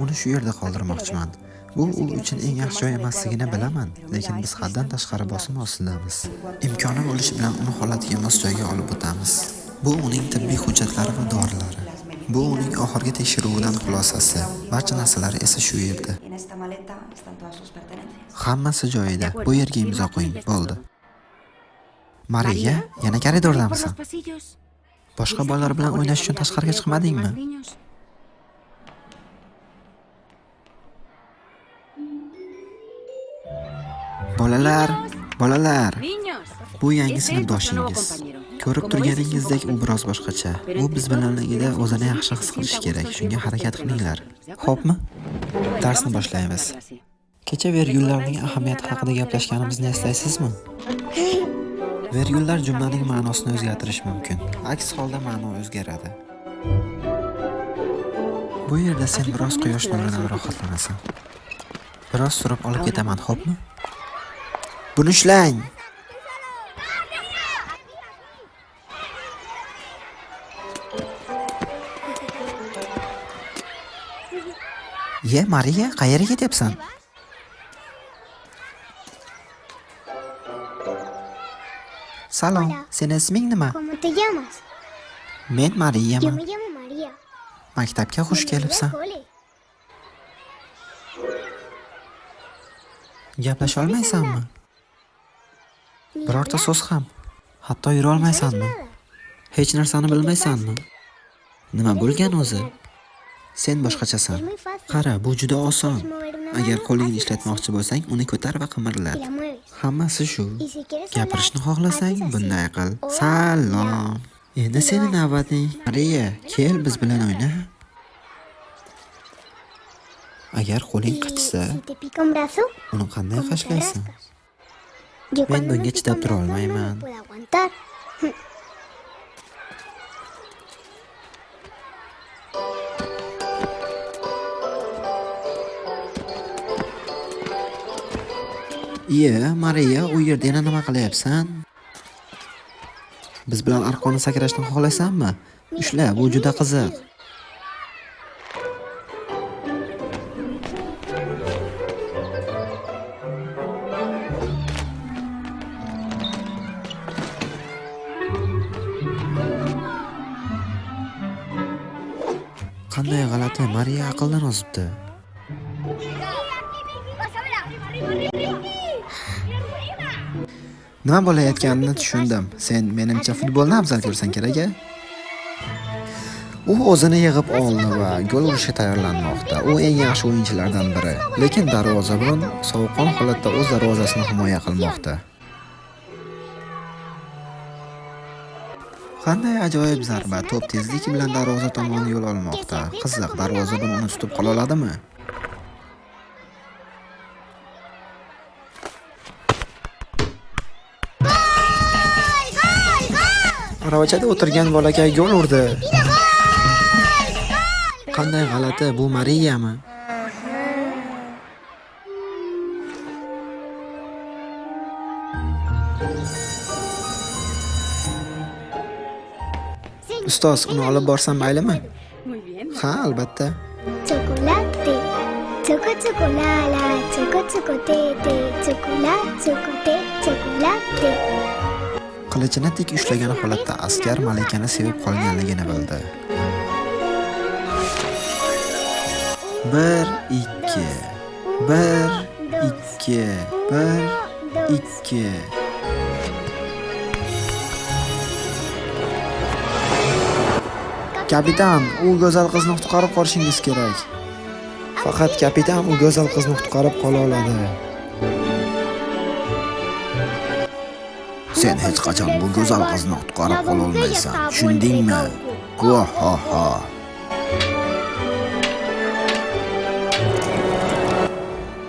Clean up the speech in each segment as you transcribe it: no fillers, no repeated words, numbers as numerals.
uni shu yerda qoldirmoqchiman. Bu u uchun eng yaxshi joy emasligini bilaman, lekin biz haddan tashqari bosim ostidamiz. Imkoni bo'lishi bilan uni holatiga mos joyga olib o'tamiz. Bu uning tibbiy hujjatlari va dorilari. Bu uning oxirgi tekshiruvidan xulosasi. Barcha narsalari esa shu yerda. Hammasi joyida. Bu yerga imzo qo'ying. Bo'ldi. Mariya, yana koridordamisan? Boshqa bolalar bilan o'ynash uchun tashqariga chiqmadingmi? Bolalar. Bu yangi sinfdoshingiz. Ko'rib turganingizdek, u biroz boshqacha. U biz bilanligida o'zini yaxshi his qilish kerak. Shunga harakat qilinglar. Xo'pmi? Darsni boshlaymiz. Kecha vergullarning ahamiyati haqida gaplashganimizni eslaysizmi? Vergullar jumlaning ma'nosini o'zgartirishi mumkin. Aks holda ma'no o'zgaradi. Bu yerda sen biroz quyosh nuridan rohatlanasan. Biroz surib olib ketaman, xo'pmi? Buni ushlang. Mariya, qayerga ketyapsan? Salom, sen isming nima? ¿Cómo te llamas? Men Yo Mariyaman. me llamo María. Maktabga xush kelibsan. Cole. Gaplasha olmaysanmi? Birorta so'z ham. Hatto yura olmaysanmi? Hech narsani bilmaysanmi? Nima bo'lgan o'zi? Sen boshqachasan. Qara, bu juda oson. Agar qo'lingni ishlatmoqchi bo'lsang, uni ko'tar va qimirlat. Hammasi shu. Gapirishni xohlasang, bunday qil. Salom. Endi seni navbating. Mariya, kel biz bilan o'yna. Agar qo'ling qichsa, Si te pica un brazo, uni qanday ¿cómo te qashlaysan? rascas? Yo Men cuando bunga me pica chidab un tura brazo, no olmayman. lo puedo aguantar. Mariya, u yerda yana nima qilyapsan? Biz bilan arqonni sakrashni xohlaysanmi? Ushla, bu juda qiziq. Qanday g'alati, Mariya aqldan ozibdi. Nima bo'layotganini tushundim. Sen menimcha futbolni afzal ko'rsan kerak-a? U o'zini yig'ib oldi va gol urishga tayyorlanmoqda. U eng yaxshi o'yinchilardan biri. Lekin darvozabon sovuqqon holatda o'z darvozasini himoya qilmoqda. Qanday ajoyib zarba! To'p tezlik bilan darvoza tomon yo'l olmoqda. Qiziq, darvozabon uni tutib qola oladimi? Aravachada o'tirgan bolakay gol urdi. Qanday g'alati, bu Mariyami? Ustoz, uni olib borsam maylimi? Ha, albatta. Chocolate. Choco chocolala, choco chocotete, chocolate, chocolate. Qilichini tik ushlagan holatda askar malikani sevib qolganligini bildi. 1 2 1 2 1 2 Kapitan, u go'zal qizni qutqarib qolishingiz kerak. Faqat kapitan u go'zal qizni qutqarib qola oladi. Sen hech qachon bu go'zal qizni qutqarib qola olmaysan. Tushundingmi? Voh-ho-ho.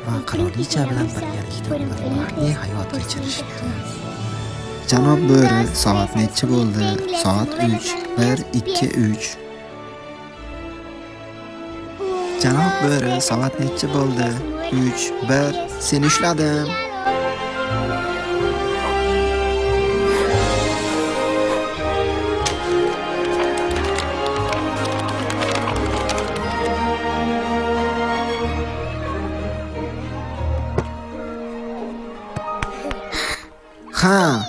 Va qirolicha bilan birgalikda baxtli hayot kechirishdi. Janob bo'ri, soat necha bo'ldi? Soat 3. 1 2 3. Janob bo'ri, soat necha bo'ldi? 3 1. Seni ushladim. Ha,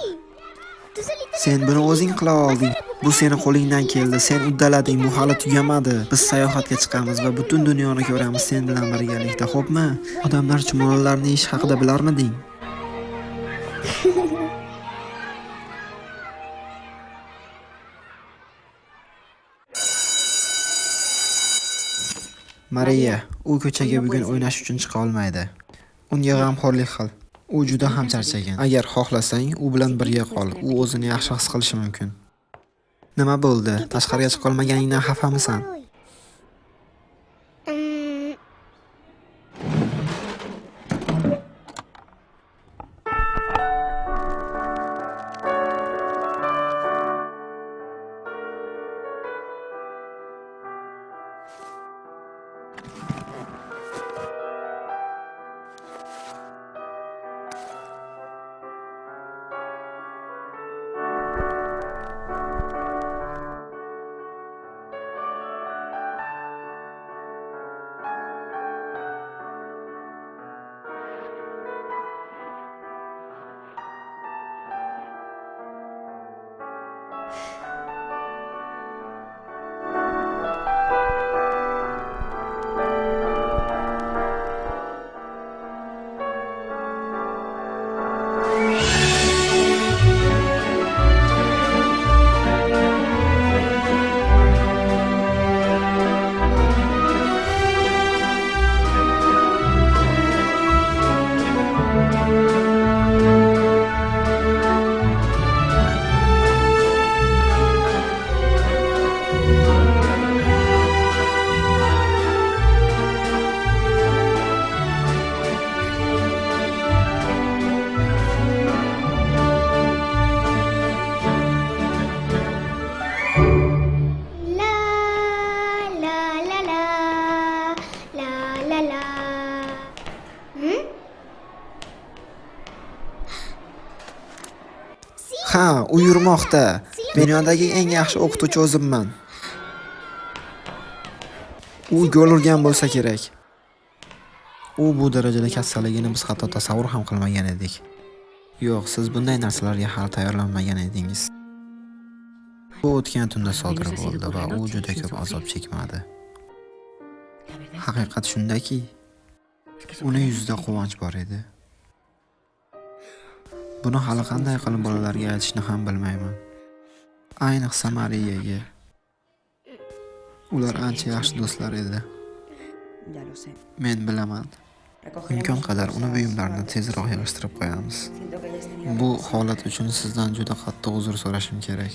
sen buni o'zing qila olding. Bu seni qo'lingdan keldi. Sen uddalading. Bu hali tugamadi. Biz sayohatga chiqamiz va butun dunyoni ko'ramiz sen bilan birgalikda, xo'pmi? Odamlar chumolilarning ish haqida bilarmiding? Mariya, u ko'chaga bugun o'ynash uchun chiqa olmaydi. Unga g'amxo'rlik qil. U juda ham charchagan. Agar xohlasang, u bilan birga qol. U o'zini yaxshi his qilishi mumkin. Nima bo'ldi? Tashqariga chiqa olmaganingdan xafamisan? Ha, u yurmoqda. Dunyodagi eng yaxshi o'qituvchi o'zimman. U gol urgan bo'lsa kerak. U bu darajada kasalligini biz hatto tasavvur ham qilmagan edik. Yo'q, siz bunday narsalarga hali tayyorlanmagan edingiz. Bu o'tgan tunda sodir bo'ldi va u juda ko'p azob chekmadi. Haqiqat shundaki, uning yuzida quvonch bor edi. Buni hali qanday qilib bolalarga aytishni ham bilmayman. Ayniqsa Mariyaga. Ular ancha yaxshi do'stlar edi. Men bilaman. Imkon qadar uni buyumlarini tezroq yig'ishtirib qo'yamiz. Bu holat uchun sizdan juda qattiq uzr so'rashim kerak.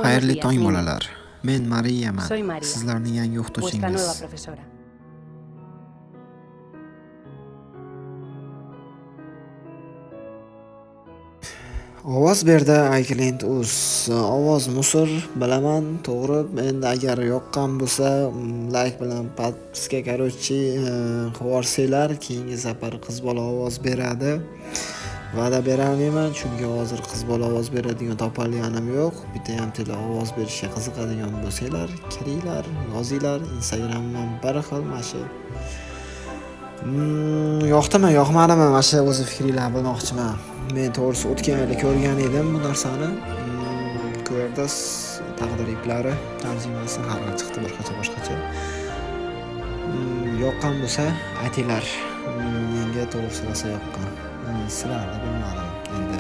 Xayrli tong bolalar. Men Mariyaman. Sizlarning yangi o'qituvchingiz. Ovoz berdi iClient uz. Ovoz musor bilaman, to'g'ri. Endi agar yoqqan bo'lsa, like bilan podpiska короче qo'yarsizlar, keyingi safar qiz bola ovoz beradi. Va'da beramayman, chunki hozir qiz bola ovoz beradigan topolganim yo'q. Bitta ham tele ovoz berishga qiziqadigan bo'lsanglar, kiringlar, yozinglar. Instagramdan bir xil mashi. Yoqdimi, yoqmadimi? Mana o'zi fikringlarni bilmoqchiman. Men to'g'risi o'tgan yili ko'rgan edim bu narsani. Ko'rdas taqdir iplari tarjimasi har xil chiqdi, bir qancha boshqacha. Yoqqan bo'lsa, aytinglar. Menga to'g'risi rosa yoqqan. Sizlarni bilmadim. Endi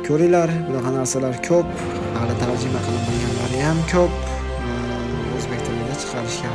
ko'ringlar, bunaqa narsalar ko'p. Hali tarjima qilinmaganlari ham ko'p. O'zbek tilida chiqarishga